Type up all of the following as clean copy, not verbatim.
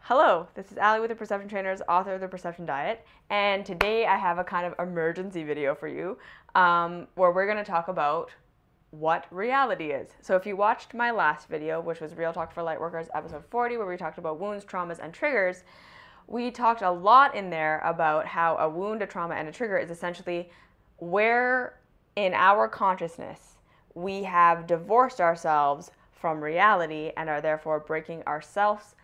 Hello, this is Allie with the Perception Trainers, author of The Perception Diet, and today I have a kind of emergency video for you where we're going to talk about what reality is. So if you watched my last video, which was Real Talk for Lightworkers, episode 40, where we talked about wounds, traumas, and triggers, we talked a lot in there about how a wound, a trauma, and a trigger is essentially where in our consciousness we have divorced ourselves from reality and are therefore breaking ourselves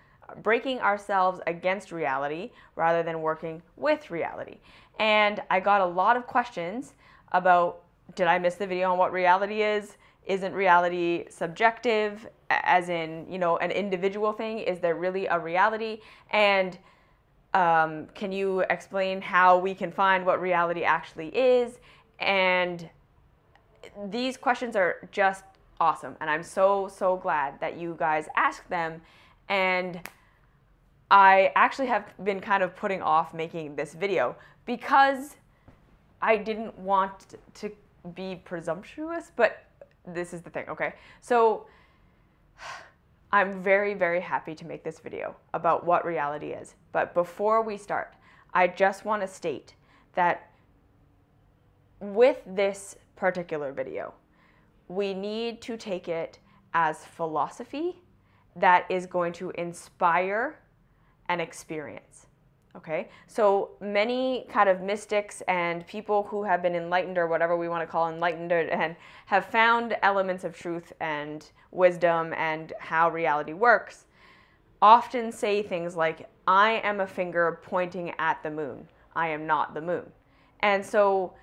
against reality rather than working with reality. And I got a lot of questions about, did I miss the video on what reality is? Isn't reality subjective, as in, an individual thing? Is there really a reality? And can you explain how we can find what reality actually is? And these questions are just awesome. And I'm so glad that you guys asked them. And I actually have been kind of putting off making this video because I didn't want to be presumptuous, but this is the thing, okay? So I'm very happy to make this video about what reality is. But before we start, I just want to state that with this particular video, we need to take it as philosophy that is going to inspire an experience. Okay, so many kind of mystics and people who have been enlightened, or whatever we want to call enlightened, and have found elements of truth and wisdom and how reality works, often say things like, I am a finger pointing at the moon. I am not the moon. And so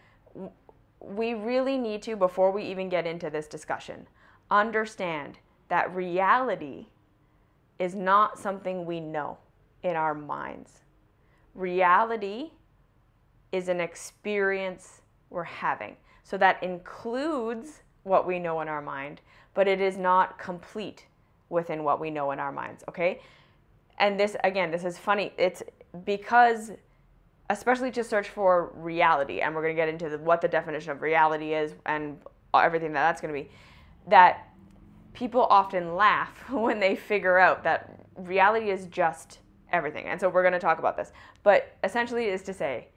we really need to, before we even get into this discussion, understand that reality is not something we know in our minds. Reality is an experience we're having. So that includes what we know in our mind, but it is not complete within what we know in our minds, okay? And this, again, this is funny. It's because, especially to search for reality, and we're going to get into what the definition of reality is and everything that's going to be, that people often laugh when they figure out that reality is just everything. And so we're going to talk about this. But essentially it is to say,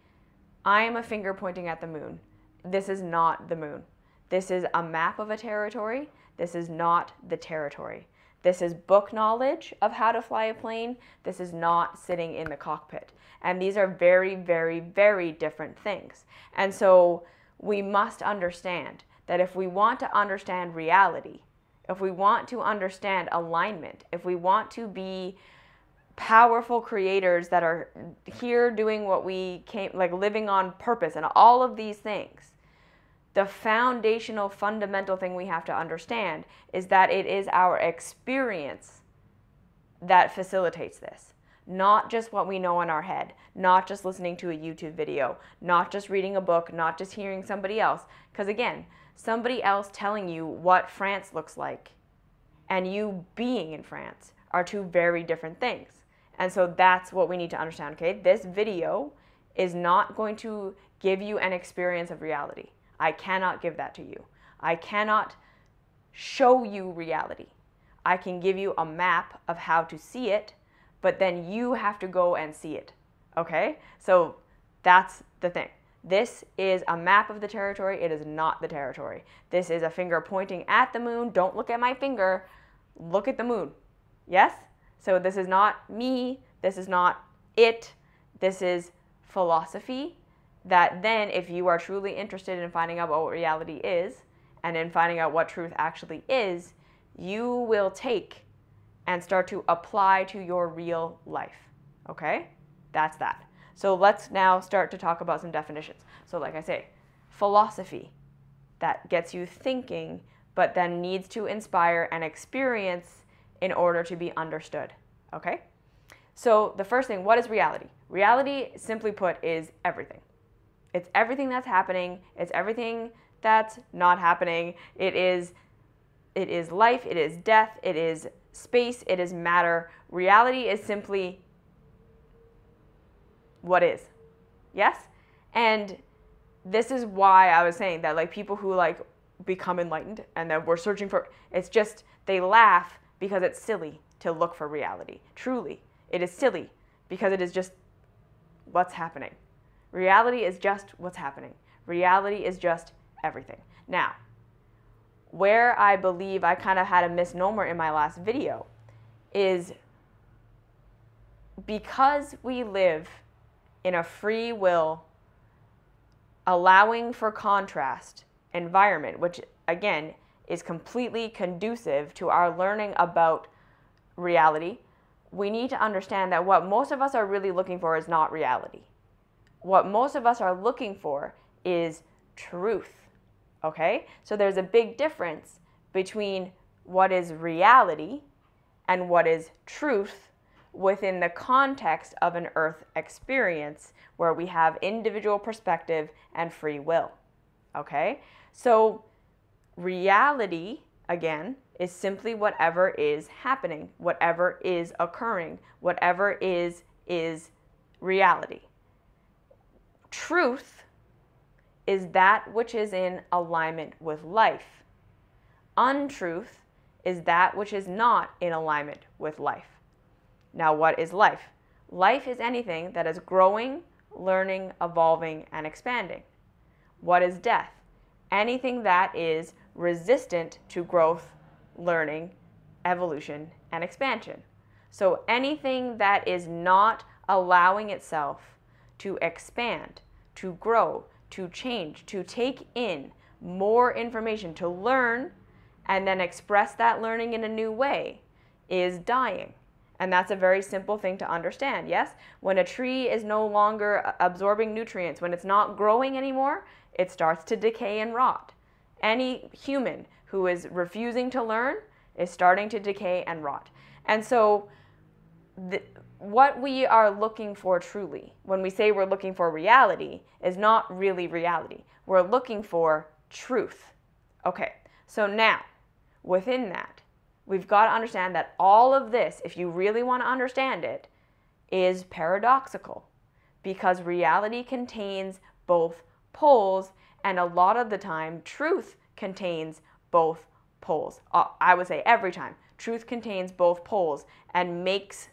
I am a finger pointing at the moon. This is not the moon. This is a map of a territory. This is not the territory. This is book knowledge of how to fly a plane. This is not sitting in the cockpit. And these are very different things. And so we must understand that if we want to understand reality, if we want to understand alignment, if we want to be powerful creators that are here doing what we came, like living on purpose and all of these things, the foundational, fundamental thing we have to understand is that it is our experience that facilitates this. Not just what we know in our head, not just listening to a YouTube video, not just reading a book, not just hearing somebody else. Because again, somebody else telling you what France looks like and you being in France are two very different things. And so that's what we need to understand, okay? This video is not going to give you an experience of reality. I cannot give that to you. I cannot show you reality. I can give you a map of how to see it, but then you have to go and see it, okay? So that's the thing. This is a map of the territory. It is not the territory. This is a finger pointing at the moon. Don't look at my finger. Look at the moon. Yes? So this is not me. This is not it. This is philosophy that then, if you are truly interested in finding out what reality is and in finding out what truth actually is, you will take and start to apply to your real life. Okay? That's that. So let's now start to talk about some definitions. So like I say, philosophy that gets you thinking, but then needs to inspire an experience in order to be understood. Okay? So the first thing, what is reality? Reality, simply put, is everything. It's everything that's happening. It's everything that's not happening. It is life. It is death. It is space. It is matter. Reality is simply what is. Yes? And this is why I was saying that, like, people who become enlightened and that we're searching for, it's just, they laugh because it's silly to look for reality. Truly, It is silly because it is just what's happening. Reality is just what's happening. Reality is just everything. Now, where I believe I kind of had a misnomer in my last video is because we live in a free will, allowing for contrast environment, which again is completely conducive to our learning about reality, we need to understand that what most of us are really looking for is not reality. What most of us are looking for is truth. Okay? So there's a big difference between what is reality and what is truth within the context of an earth experience where we have individual perspective and free will. Okay? So reality, again, is simply whatever is happening, whatever is occurring, whatever is reality. Truth is that which is in alignment with life. Untruth is that which is not in alignment with life. Now, what is life? Life is anything that is growing, learning, evolving, and expanding. What is death? Anything that is resistant to growth, learning, evolution, and expansion. So anything that is not allowing itself to expand, to grow, to change, to take in more information, to learn, and then express that learning in a new way is dying. And that's a very simple thing to understand, yes? When a tree is no longer absorbing nutrients, when it's not growing anymore, it starts to decay and rot. Any human who is refusing to learn is starting to decay and rot. And so what we are looking for truly, when we say we're looking for reality, is not really reality. We're looking for truth. Okay, so now, within that, we've got to understand that all of this, if you really want to understand it, is paradoxical because reality contains both poles, and a lot of the time, truth contains both poles. I would say every time, truth contains both poles and makes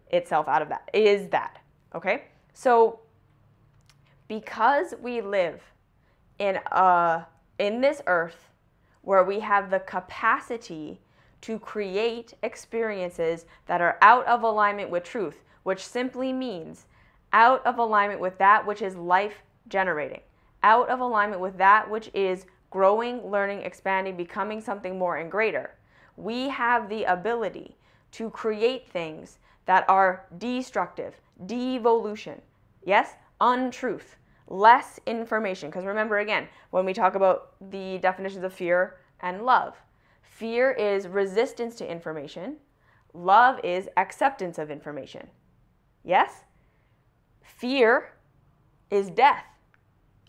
itself out of that, is that, okay? So, because we live in this earth where we have the capacity to create experiences that are out of alignment with truth, which simply means out of alignment with that which is life generating, out of alignment with that which is growing, learning, expanding, becoming something more and greater. We have the ability to create things that are destructive, devolution, yes, untruth, less information. Because remember again, when we talk about the definitions of fear and love, fear is resistance to information. Love is acceptance of information. Yes? Fear is death,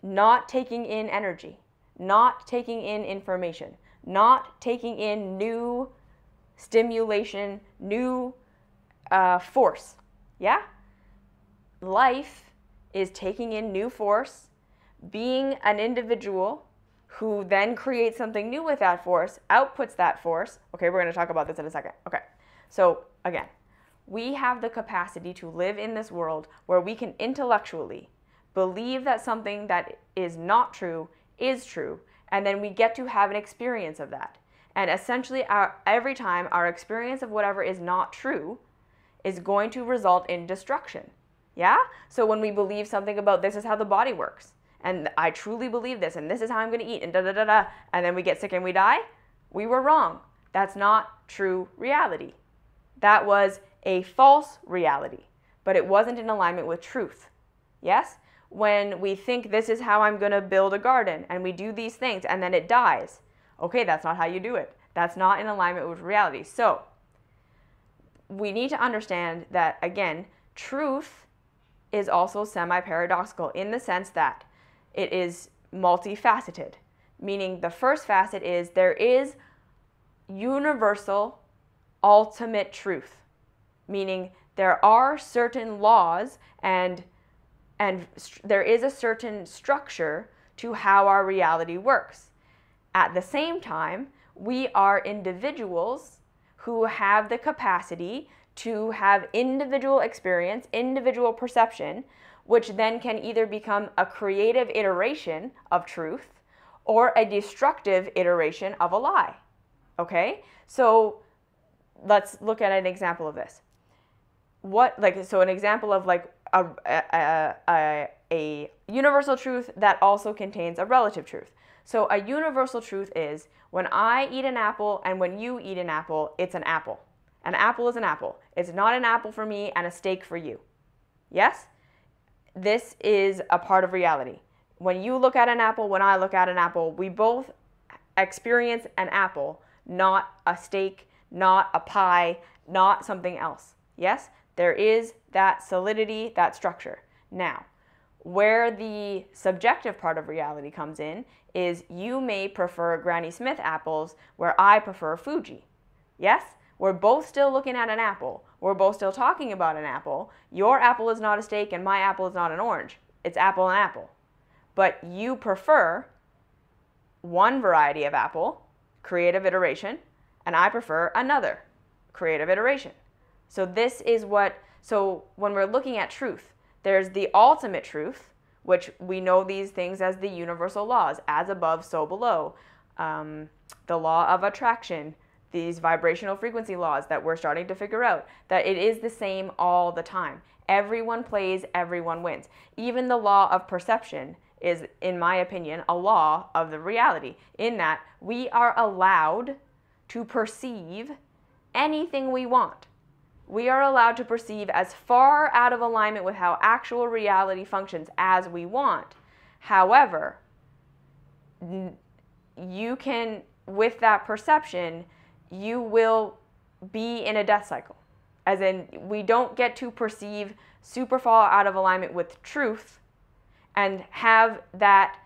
not taking in energy, not taking in information, not taking in new stimulation, new force. Yeah? Life is taking in new force, being an individual who then creates something new with that force, outputs that force. Okay, we're going to talk about this in a second. Okay, so again, we have the capacity to live in this world where we can intellectually believe that something that is not true is true, and then we get to have an experience of that. And essentially, every time our experience of whatever is not true is going to result in destruction. Yeah? So when we believe something about this is how the body works, and I truly believe this, and this is how I'm going to eat, and da-da-da-da, and then we get sick and we die, we were wrong. That's not true reality. That was a false reality, but it wasn't in alignment with truth. Yes? When we think this is how I'm going to build a garden, and we do these things, and then it dies. Okay, that's not how you do it. That's not in alignment with reality. So, we need to understand that, again, truth is also semi-paradoxical in the sense that it is multifaceted, meaning the first facet is there is universal ultimate truth, meaning there are certain laws and there is a certain structure to how our reality works. At the same time, we are individuals who have the capacity to have individual experience, individual perception, which then can either become a creative iteration of truth or a destructive iteration of a lie. Okay? So let's look at an example of this. An example of like a universal truth that also contains a relative truth. So a universal truth is when I eat an apple and when you eat an apple, it's an apple. An apple is an apple. It's not an apple for me and a steak for you. Yes? This is a part of reality. When you look at an apple, when I look at an apple, we both experience an apple, not a steak, not a pie, not something else. Yes? There is that solidity, that structure. Now, where the subjective part of reality comes in is you may prefer Granny Smith apples where I prefer Fuji. Yes? We're both still looking at an apple. We're both still talking about an apple. Your apple is not a steak and my apple is not an orange. It's apple and apple. But you prefer one variety of apple, creative iteration, and I prefer another, creative iteration. So when we're looking at truth, there's the ultimate truth, which we know these things as the universal laws, as above, so below, the law of attraction, these vibrational frequency laws that we're starting to figure out, that it is the same all the time. Everyone plays, everyone wins. Even the law of perception is, in my opinion, a law of the reality, in that we are allowed to perceive anything we want. We are allowed to perceive as far out of alignment with how actual reality functions as we want. However, you can, with that perception, you will be in a death cycle. As in, we don't get to perceive super far out of alignment with truth and have that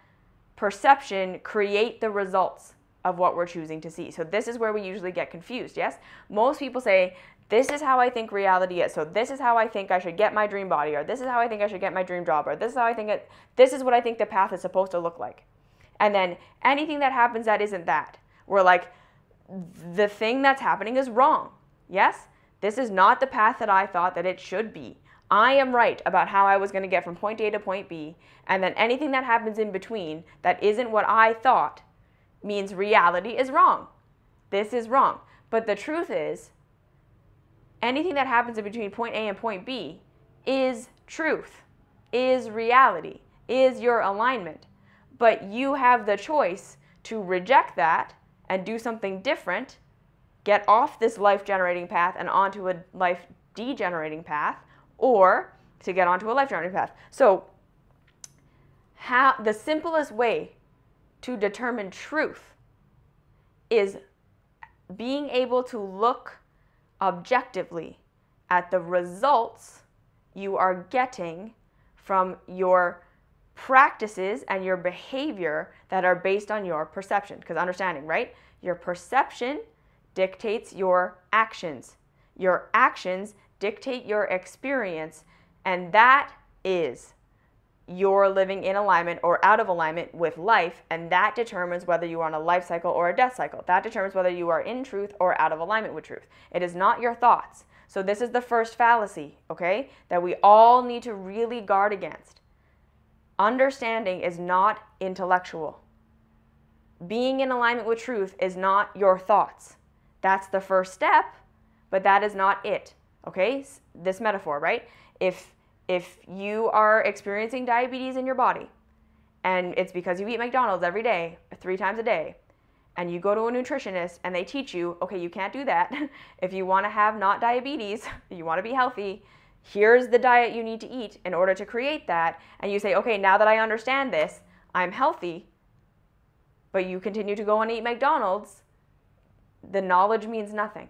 perception create the results of what we're choosing to see. So this is where we usually get confused, yes? Most people say, this is how I think reality is. So this is how I think I should get my dream body, or this is how I think I should get my dream job, or this is how I think this is what I think the path is supposed to look like. And then anything that happens that isn't that, we're like, the thing that's happening is wrong. Yes? This is not the path that I thought that it should be. I am right about how I was going to get from point A to point B, and then anything that happens in between that isn't what I thought means reality is wrong. This is wrong. But the truth is, anything that happens in between point A and point B is truth, is reality, is your alignment. But you have the choice to reject that and do something different, get off this life-generating path and onto a life-degenerating path, or to get onto a life-generating path. So the simplest way to determine truth is being able to look objectively at the results you are getting from your practices and your behavior that are based on your perception. Because understanding, right? Your perception dictates your actions. Your actions dictate your experience, and that is you're living in alignment or out of alignment with life, and that determines whether you are on a life cycle or a death cycle. That determines whether you are in truth or out of alignment with truth. It is not your thoughts. So this is the first fallacy, okay, that we all need to really guard against. Understanding is not intellectual. Being in alignment with truth is not your thoughts. That's the first step, but that is not it, okay? This metaphor, right? If you are experiencing diabetes in your body, and it's because you eat McDonald's every day, 3 times a day, and you go to a nutritionist and they teach you, okay, you can't do that. If you want to have not diabetes, you want to be healthy, here's the diet you need to eat in order to create that. And you say, okay, now that I understand this, I'm healthy, but you continue to go and eat McDonald's, the knowledge means nothing.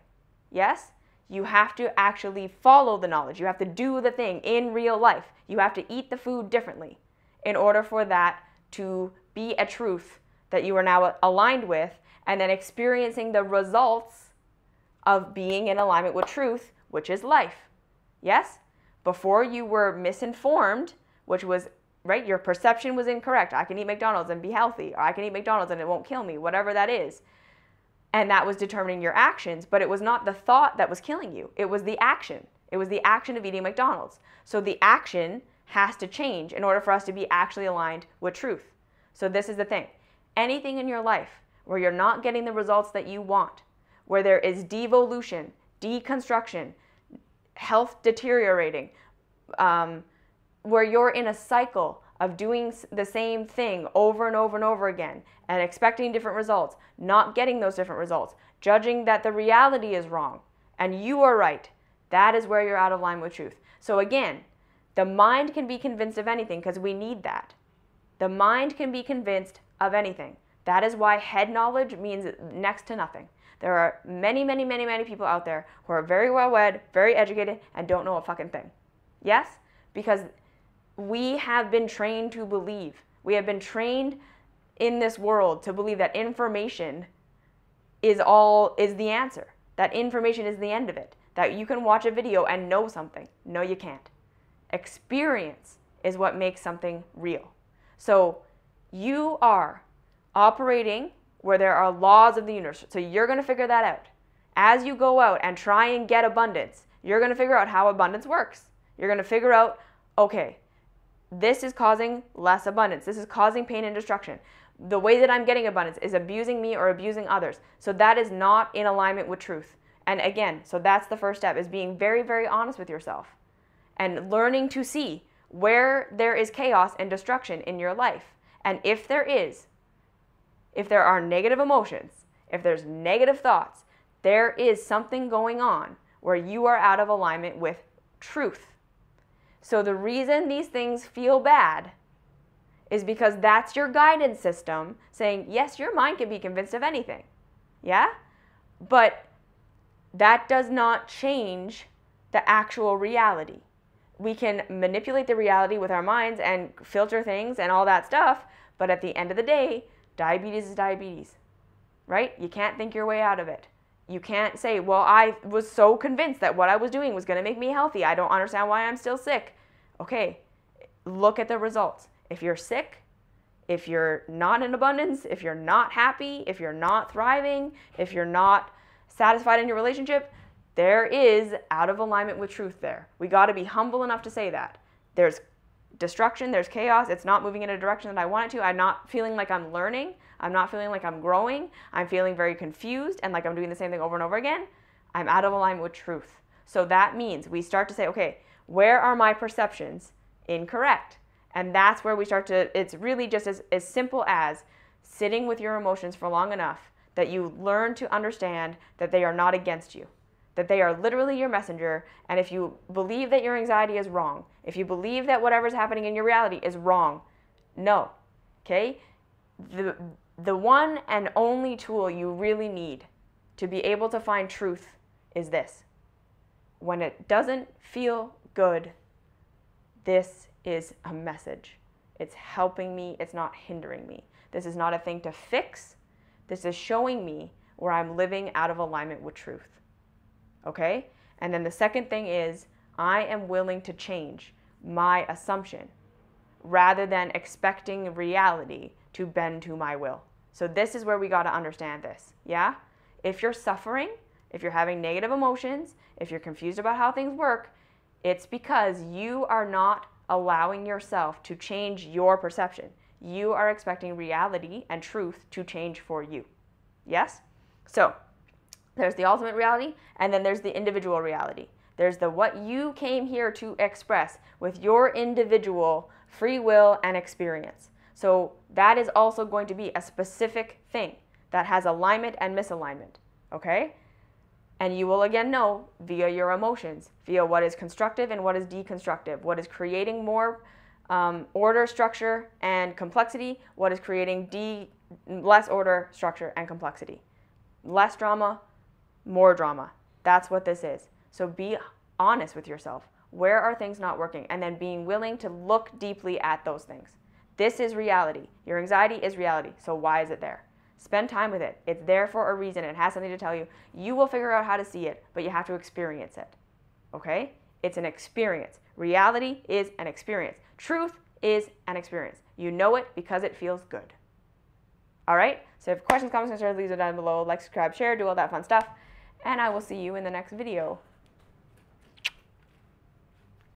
Yes? You have to actually follow the knowledge. You have to do the thing in real life. You have to eat the food differently in order for that to be a truth that you are now aligned with, and then experiencing the results of being in alignment with truth, which is life. Yes? Before you were misinformed, which was, right, your perception was incorrect. I can eat McDonald's and be healthy, or I can eat McDonald's and it won't kill me, whatever that is. and that was determining your actions, but it was not the thought that was killing you. It was the action. It was the action of eating McDonald's. So the action has to change in order for us to be actually aligned with truth. So this is the thing. Anything in your life where you're not getting the results that you want, where there is devolution, deconstruction, health deteriorating, where you're in a cycle of doing the same thing over and over and over again and expecting different results, not getting those different results, judging that the reality is wrong and you are right, that is where you're out of line with truth. So again, the mind can be convinced of anything because we need that. The mind can be convinced of anything. That is why head knowledge means next to nothing. There are many, many, many, many people out there who are very well read, very educated, and don't know a fucking thing. Yes? Because we have been trained to believe. We have been trained in this world to believe that information is the answer. That information is the end of it. That you can watch a video and know something. No, you can't. Experience is what makes something real. So you are operating where there are laws of the universe. So you're going to figure that out. As you go out and try and get abundance, you're going to figure out how abundance works. You're going to figure out, okay, this is causing less abundance. This is causing pain and destruction. The way that I'm getting abundance is abusing me or abusing others. So that is not in alignment with truth. And again, so that's the first step, is being very, very honest with yourself and learning to see where there is chaos and destruction in your life. And if there are negative emotions, if there's negative thoughts, there is something going on where you are out of alignment with truth. So the reason these things feel bad is because that's your guidance system saying, yes, your mind can be convinced of anything. Yeah? But that does not change the actual reality. We can manipulate the reality with our minds and filter things and all that stuff, but at the end of the day, diabetes is diabetes, right? You can't think your way out of it. You can't say, well, I was so convinced that what I was doing was going to make me healthy. I don't understand why I'm still sick. Okay, look at the results. If you're sick, if you're not in abundance, if you're not happy, if you're not thriving, if you're not satisfied in your relationship, there is out of alignment with truth there. We got to be humble enough to say that. There's destruction, there's chaos, it's not moving in a direction that I want it to. I'm not feeling like I'm learning. I'm not feeling like I'm growing. I'm feeling very confused and like I'm doing the same thing over and over again. I'm out of alignment with truth. So that means we start to say, okay, where are my perceptions incorrect? And that's where we start to, it's really just as simple as sitting with your emotions for long enough that you learn to understand that they are not against you, that they are literally your messenger. And if you believe that your anxiety is wrong, if you believe that whatever's happening in your reality is wrong, no, okay? The one and only tool you really need to be able to find truth is this. When it doesn't feel good, this is a message. It's helping me, it's not hindering me. This is not a thing to fix. This is showing me where I'm living out of alignment with truth. Okay? And then the second thing is I am willing to change my assumption rather than expecting reality to bend to my will. So this is where we got to understand this. Yeah? If you're suffering, if you're having negative emotions, if you're confused about how things work, it's because you are not allowing yourself to change your perception. You are expecting reality and truth to change for you. Yes? So there's the ultimate reality, and then there's the individual reality. There's the what you came here to express with your individual free will and experience. So that is also going to be a specific thing that has alignment and misalignment, okay? And you will again know via your emotions, via what is constructive and what is deconstructive, what is creating more order, structure, and complexity, what is creating less order, structure, and complexity. Less drama, more drama. That's what this is. So be honest with yourself. Where are things not working? And then being willing to look deeply at those things. This is reality. Your anxiety is reality. So why is it there? Spend time with it. It's there for a reason. It has something to tell you. You will figure out how to see it, but you have to experience it. Okay? It's an experience. Reality is an experience. Truth is an experience. You know it because it feels good. All right? So if you have questions, comments, concerns, leave them down below. Like, subscribe, share, do all that fun stuff. And I will see you in the next video.